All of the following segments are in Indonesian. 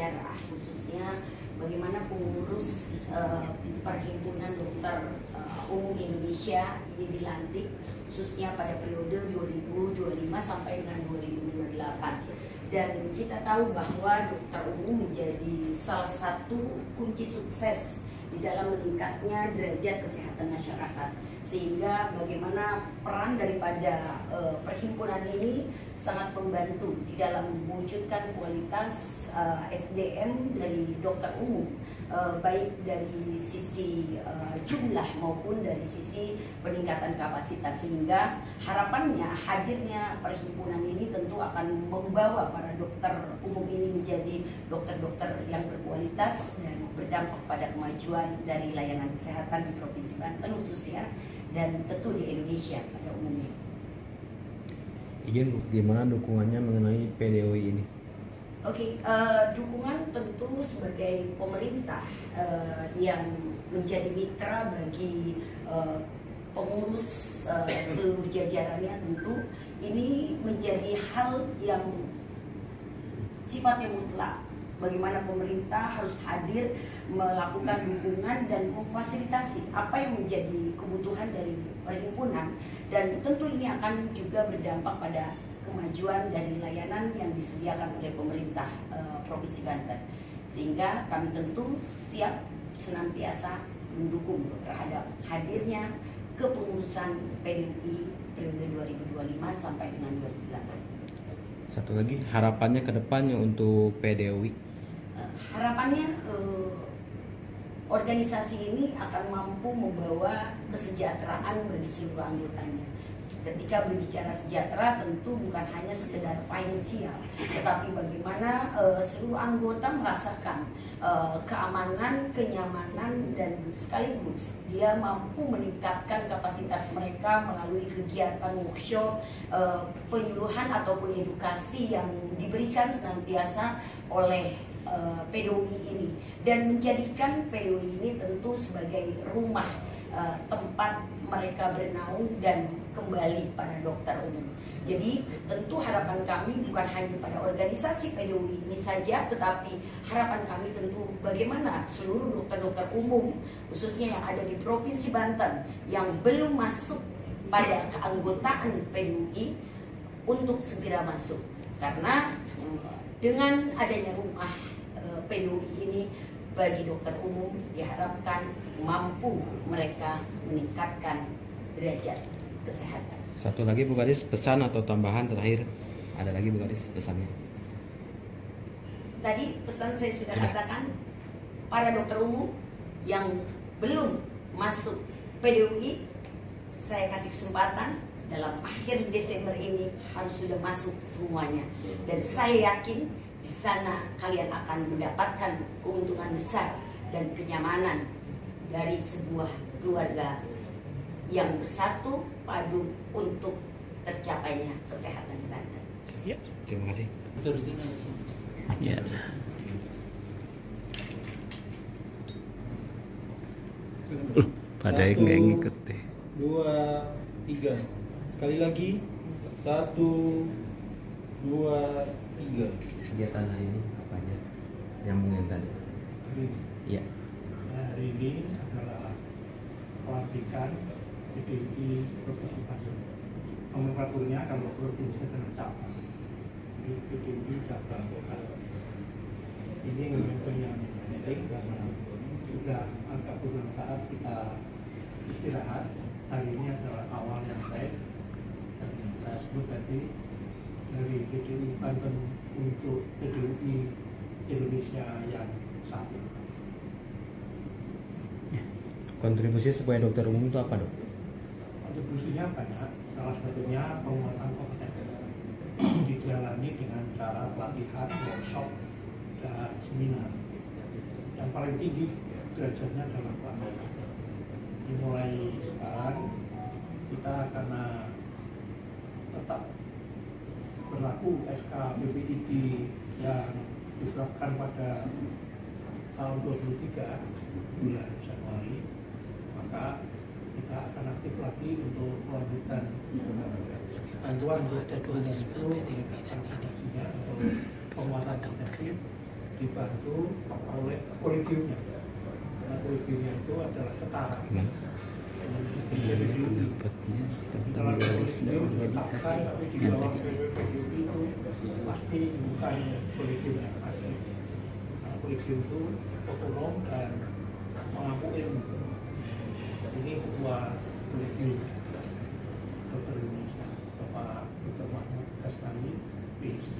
sejarah, khususnya bagaimana pengurus Perhimpunan Dokter Umum Indonesia ini dilantik, khususnya pada periode 2025 sampai dengan 2028. Dan kita tahu bahwa dokter umum menjadi salah satu kunci sukses di dalam meningkatnya derajat kesehatan masyarakat, sehingga bagaimana peran daripada perhimpunan ini sangat membantu di dalam mewujudkan kualitas SDM dari dokter umum, baik dari sisi jumlah maupun dari sisi peningkatan kapasitas, sehingga harapannya hadirnya perhimpunan ini tentu akan membawa para dokter umum ini menjadi dokter-dokter yang berkualitas dan berdampak pada kemajuan dari layanan kesehatan di Provinsi Banten khususnya dan tentu di Indonesia pada umumnya. Izin, gimana dukungannya mengenai PDOI ini? Oke, dukungan tentu sebagai pemerintah yang menjadi mitra bagi pengurus seluruh jajarannya, tentu ini menjadi hal yang sifatnya mutlak. Bagaimana pemerintah harus hadir melakukan dukungan dan memfasilitasi apa yang menjadi kebutuhan dari perhimpunan, dan tentu ini akan juga berdampak pada kemajuan dari layanan yang disediakan oleh pemerintah Provinsi Banten, sehingga kami tentu siap senantiasa mendukung terhadap hadirnya kepengurusan PDUI periode 2025 sampai dengan 2028. Satu lagi, harapannya ke depannya untuk PDOI? Harapannya organisasi ini akan mampu membawa kesejahteraan bagi seluruh anggotanya. Ketika berbicara sejahtera tentu bukan hanya sekedar finansial, tetapi bagaimana seluruh anggota merasakan keamanan, kenyamanan, dan sekaligus dia mampu meningkatkan kapasitas mereka melalui kegiatan workshop, penyuluhan ataupun edukasi yang diberikan senantiasa oleh PDOI ini, dan menjadikan PDOI ini tentu sebagai rumah tempat mereka bernaung dan kembali para dokter umum. Jadi tentu harapan kami bukan hanya pada organisasi PDOI ini saja, tetapi harapan kami tentu bagaimana seluruh dokter-dokter umum khususnya yang ada di Provinsi Banten yang belum masuk pada keanggotaan PDOI untuk segera masuk, karena dengan adanya rumah PDOI ini bagi dokter umum diharapkan mampu mereka meningkatkan derajat kesehatan. Satu lagi Bu Kadis, pesan atau tambahan terakhir, ada lagi Bu Kadis pesannya? Tadi pesan saya sudah katakan, para dokter umum yang belum masuk PDUI, saya kasih kesempatan dalam akhir Desember ini harus sudah masuk semuanya, dan saya yakin di sana kalian akan mendapatkan keuntungan besar dan kenyamanan dari sebuah keluarga yang bersatu padu untuk tercapainya kesehatan di Banten. Ya, terima kasih. Ya. Pada yang nggak ngikut deh. 2, 3. Sekali lagi. 1, 2, 3. Kegiatan hari ini apa aja? Nyambung yang tadi. Hari ini. Iya. Hari ini adalah pelantikan PDUI Provinsi Banten. Nomenklaturnya kalau provinsi adalah cabang. Di PDUI cabang lokal. Ini momentum yang penting karena sudah agak beberapa saat kita istirahat. Hari ini adalah awal yang baik, dan saya sebut tadi dari PDUI Banten untuk PDUI Indonesia yang satu. Kontribusi sebagai dokter umum itu apa, Dok? Kontribusinya banyak, salah satunya penguatan kompetensi dijalani dengan cara pelatihan, workshop, dan seminar. Yang paling tinggi derajatnya adalah pelatihan. Dimulai sekarang kita karena tetap berlaku SK BPID yang diterapkan pada tahun 2023 bulan Januari, maka kita akan aktif lagi untuk melanjutkan bantuan untuk kompetensinya atau penguatan kompetensi dibantu oleh kolegiumnya. Karena kolegiumnya itu adalah setara. Gimana? Dapatnya tentang dualisme organisasi. Tapi di bawah PPPGU itu pasti bukan kolegium yang asli. Nah, kolegium itu otonom dan mengaku ilmu. Ini ketua kolegium Dokter Indonesia, Bapak Dr. Mahmud Kasnani, PhD.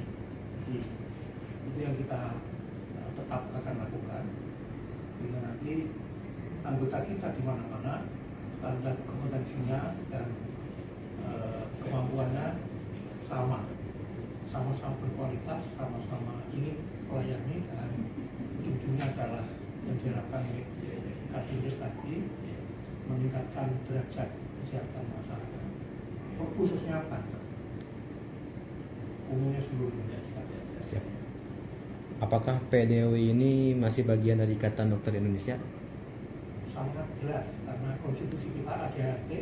Jadi itu yang kita tetap akan lakukan sehingga nanti anggota kita di mana-mana standar kompetensinya dan kemampuannya sama-sama berkualitas, sama-sama ingin melayani, dan ujung-ujungnya adalah yang diharapkan oleh Kadinkes tadi, meningkatkan derajat kesehatan masyarakat, khususnya Banten, umumnya seluruh Indonesia. Siap. Apakah PDOI ini masih bagian dari Ikatan Dokter Indonesia? Sangat jelas, karena konstitusi kita ADART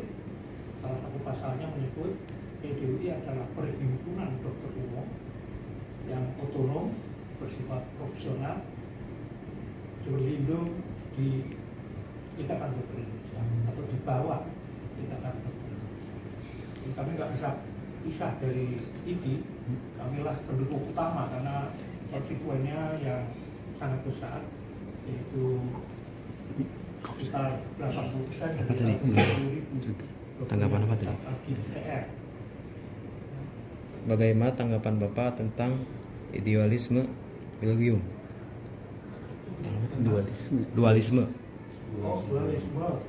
salah satu pasalnya menyebut PDOI adalah perhimpunan dokter umum yang otonom, bersifat profesional, berlindung di Ikatan Dokter Indonesia atau di bawah Ikatan Dokter Indonesia. Jadi kami nggak bisa pisah dari IDI, kamilah pendukung utama karena konstituennya yang sangat besar, yaitu sekitar 80% Apa dari tadi? 110.000 Tanggapan apa tadi? daftar di DPR. Bagaimana tanggapan Bapak tentang idealisme Belgium? Dualisme. Oh, dualisme.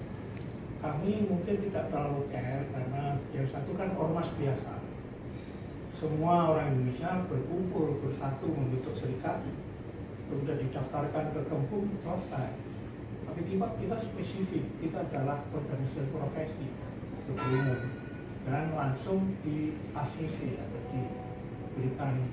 Kami mungkin tidak terlalu care karena yang satu kan ormas biasa. Semua orang Indonesia berkumpul bersatu membentuk serikat, kemudian didaftarkan ke Kempung, selesai. Tapi kita spesifik, kita adalah organisasi profesi dokter umum dan langsung di ACC atau diberikan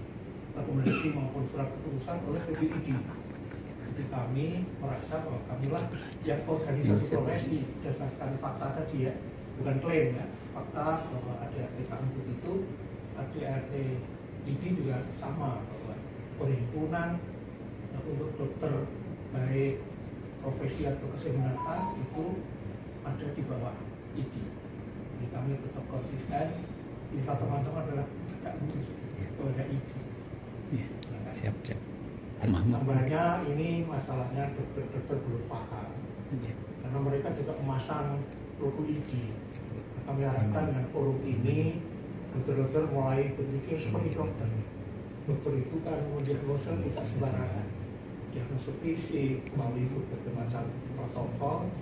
rekomendasi maupun surat keputusan oleh PBID. Jadi kami merasa bahwa kamilah yang organisasi profesi berdasarkan fakta tadi ya, bukan klaim ya, fakta bahwa ADART kami begitu, ADART IDI juga sama, bahwa perhimpunan untuk dokter baik profesi atau kesehatan itu ada di bawah IDI. Jadi kami tetap konsisten. Istilah teman-teman adalah tidak lurus kepada IDI. Siap. Tambahnya ini masalahnya dokter-dokter belum paham, karena mereka juga memasang logo IDI. Kami harapkan dengan forum ini dokter-dokter mulai berpikir seperti dokter. Dokter itu kan mendiagnosa tidak sembarangan. Diagnosa fisik, melalui berbagai macam protokol,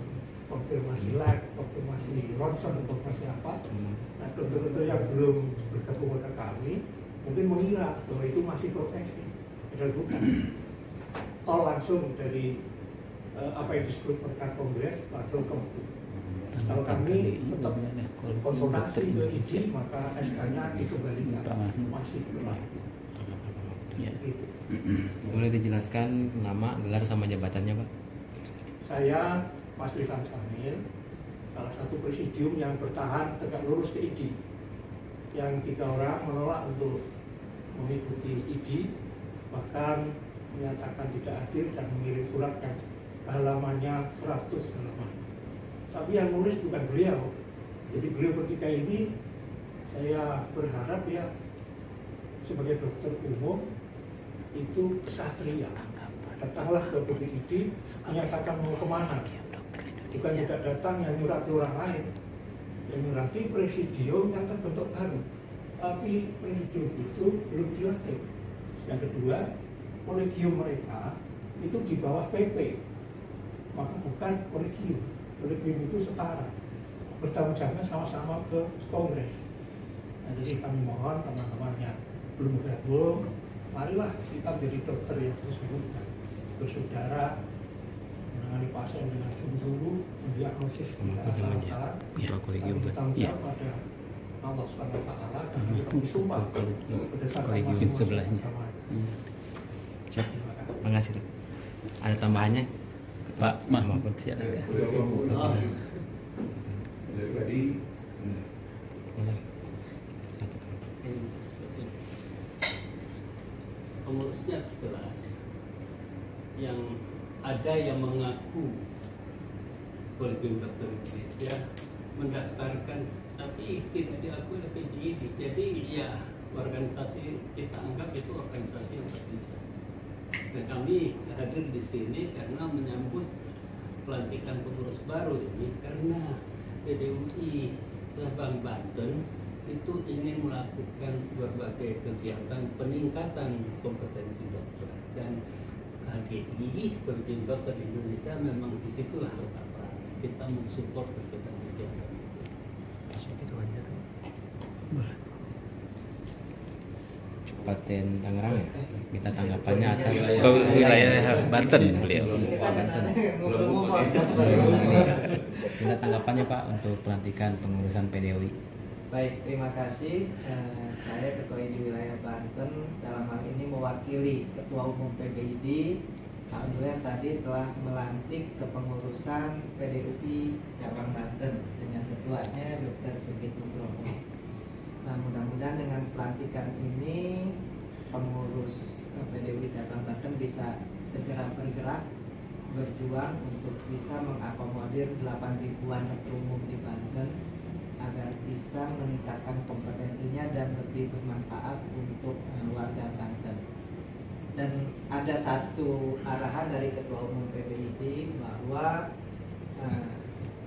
konfirmasi lab, konfirmasi ronsen, konfirmasi apa. Nah, dokter-dokter yang belum bergabung ke kami mungkin mengira bahwa itu masih profesi, padahal bukan. Tol langsung dari apa yang disebut perkara kongres langsung ke kalau kami tetap konsultasi ke IDI, maka SK-nya dikembalikan masih berlaku. Gitu. Boleh dijelaskan nama, gelar, sama jabatannya, Pak? Saya Mas Rifan Syamil, salah satu presidium yang bertahan tegak lurus ke IDI. Yang 3 orang menolak untuk mengikuti IDI, bahkan menyatakan tidak hadir dan mengirim surat yang halamannya 100 halaman. Tapi yang nulis bukan beliau. Jadi beliau bertiga ini, saya berharap ya sebagai dokter umum itu kesatria. Datanglah ke PBID, menyatakan mau kemana. Bukan tidak datang yang nyurati orang lain, yang nyurati presidium yang terbentuk baru. Tapi presidium itu belum dilatih. Yang kedua, kolegium mereka itu di bawah PP, maka bukan kolegium. Kolegium itu setara, bertanggung jawabnya sama-sama ke kongres. Nah, jadi kami mohon teman-teman yang belum bergabung, marilah kita menjadi dokter yang disebutkan bersaudara, menangani pasien dengan sungguh-sungguh, mendiagnosis tidak asal-asalan, tapi bertanggung jawab pada Allah Subhanahu Wa Taala dan kita disumpah berdasarkan masing-masing agama. Siap. Makasih. Ada tambahannya? Pak Mahmud, silakan. Boleh. Pengurusnya jelas, yang ada yang mengaku Kolegium Dokter Indonesia mendaftarkan tapi tidak diakui oleh PBID. Jadi ya organisasi kita anggap itu organisasi yang terpisah. Dan kami hadir di sini karena menyambut pelantikan pengurus baru ini karena PDUI cabang Banten itu ingin melakukan berbagai kegiatan peningkatan kompetensi dokter, dan KGI Kolegium Dokter Indonesia memang disitulah letak peran kita mensupport kegiatan-kegiatan itu. Kabupaten Tangerang ya, minta tanggapannya atas wilayah Banten beliau. Minta tanggapannya Pak untuk pelantikan pengurusan PDUI. Baik, terima kasih. Saya Ketua IDI Wilayah Banten, dalam hal ini mewakili Ketua Umum PBID. Alhamdulillah tadi telah melantik kepengurusan PDUI cabang Banten dengan ketuanya Dr. Sigit Nugroho. Nah, mudah-mudahan dengan pelantikan ini pengurus PDUI cabang Banten bisa segera bergerak berjuang untuk bisa mengakomodir 8.000-an dokter umum di Banten agar bisa meningkatkan kompetensinya dan lebih bermanfaat untuk warga Banten. Dan ada satu arahan dari Ketua Umum PBID bahwa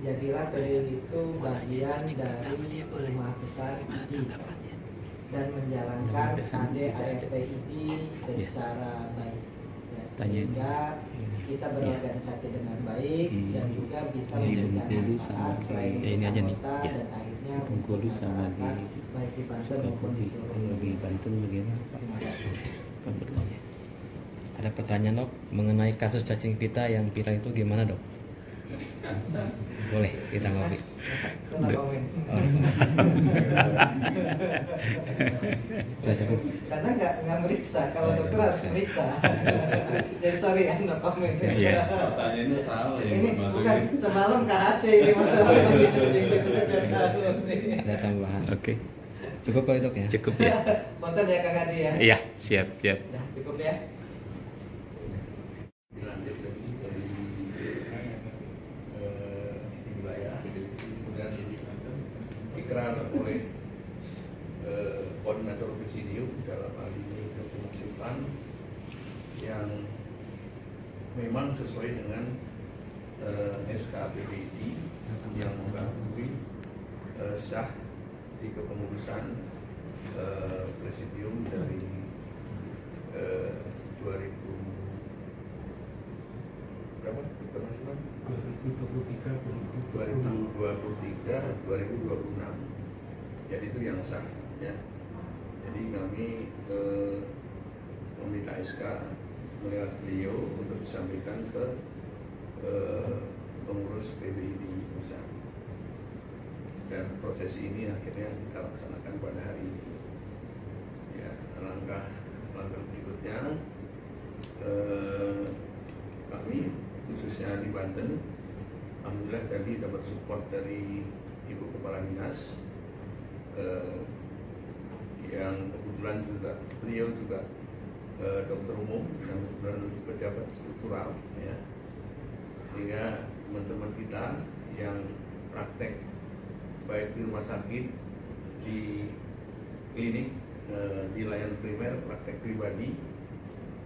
jadilah PDUI itu bagian dari rumah besar IDI dan menjalankan AD/ART IDI secara baik, ya, sehingga kita berorganisasi dengan baik dan juga bisa memberikan manfaat selain di kota dan akhirnya untuk masyarakat baik di Banten maupun di seluruh Indonesia. Terima kasih. Ada pertanyaan Dok mengenai kasus cacing pita yang viral itu gimana Dok? Boleh kita ngopi. Karena nggak meriksa, kalau dokter harus meriksa. Jadi sorry ya, no comment. Pertanyaannya salah ya. Ini bukan semalam KHC ini masalah. Ada tambahan? Oke, Cukup kali Dok ya? cukup ya. Ponten ya Kang Adi ya. Iya, siap. Nah, cukup ya. Dilanjut lagi dari wilayah, kemudian ikrar oleh koordinator presidium dalam hal ini Dr. Musifan yang memang sesuai dengan SK PBID yang mengakui sah di kepengurusan presidium dari 2023-2026. Jadi itu yang sah ya. Jadi kami meminta SK melihat beliau untuk disampaikan ke pengurus PBID pusat. Dan proses ini akhirnya kita laksanakan pada hari ini. Ya, langkah berikutnya kami khususnya di Banten, alhamdulillah tadi dapat support dari Ibu Kepala Dinas yang kebetulan juga beliau juga dokter umum yang kebetulan pejabat struktural ya, sehingga teman-teman kita yang praktek baik di rumah sakit, di klinik, di layanan primer, praktek pribadi,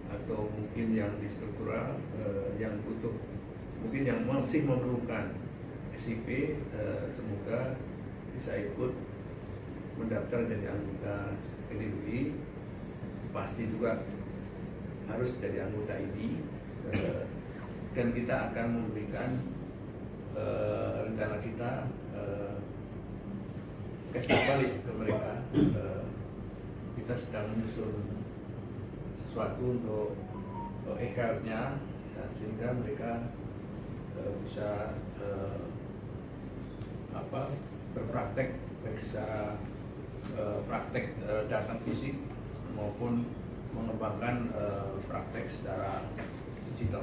atau mungkin yang di struktural, yang butuh, mungkin yang masih memerlukan SIP, semoga bisa ikut mendaftar jadi anggota PDUI. Pasti juga harus jadi anggota ID, dan kita akan memberikan rencana kita kasih balik ke mereka. Kita sedang menyusun sesuatu untuk e-health-nya ya, sehingga mereka bisa berpraktek baik secara praktek datang fisik maupun mengembangkan praktek secara digital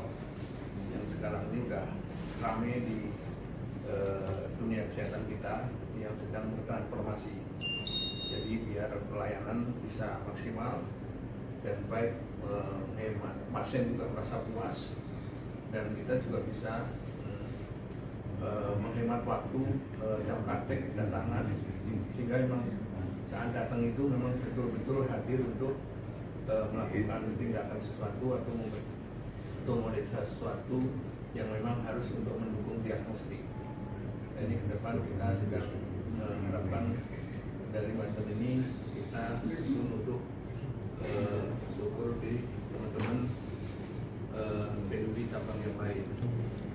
yang sekarang ini udah ramai di dunia kesehatan kita yang sedang bertransformasi. Jadi biar pelayanan bisa maksimal, dan baik menghemat pasien juga merasa puas dan kita juga bisa menghemat waktu jam praktek kedatangan, sehingga memang saat datang itu memang betul-betul hadir untuk melakukan tindakan sesuatu atau memeriksa sesuatu yang memang harus untuk mendukung diagnostik. Jadi ke depan kita sedang mengharapkan dari Banten ini kita usul untuk syukur di teman-teman PDUI cabang yang lain.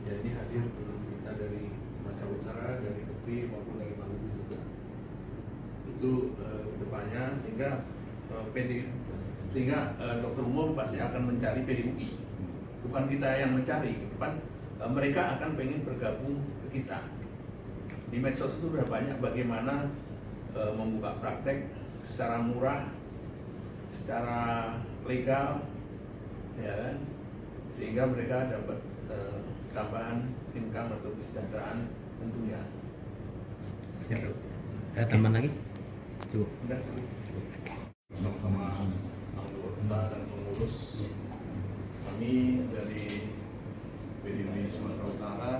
Jadi hadir kita dari Sumatera Utara, dari Kepri maupun dari Maluku juga. Itu kedepannya sehingga dokter umum pasti akan mencari PDUI, bukan kita yang mencari. Ke depan mereka akan pengen bergabung ke kita. Di medsos itu sudah banyak bagaimana membuka praktek secara murah, secara legal, ya kan, sehingga mereka dapat tambahan income atau kesejahteraan tentunya. Ada tambahan lagi? Cukup. Udah cukup. Bersama anggota dan pengurus kami dari PDUI Sumatera Utara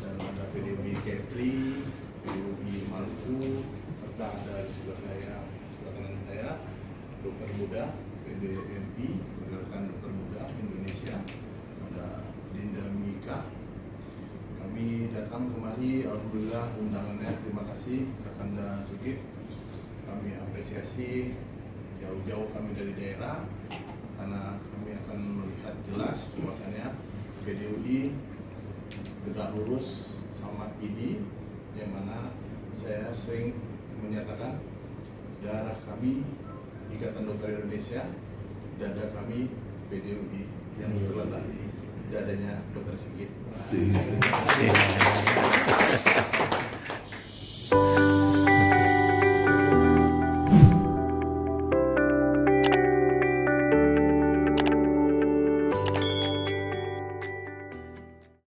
dan ada PDUI Kepri, PDUI Maluku, serta ada di sebelah kanan saya dokter muda PDMI, Pergerakan Dokter Muda Indonesia, ada Dinda Mika. Kami datang kemari, alhamdulillah undangannya, terima kasih Kakanda Sukip. Kami apresiasi jauh-jauh kami dari daerah karena kami akan melihat jelas bahwasannya PDUI tegak lurus sama ID, yang mana saya sering menyatakan darah kami Ikatan Dokter Indonesia, dada kami PDUI yang terletak di dadanya Dokter Sigit.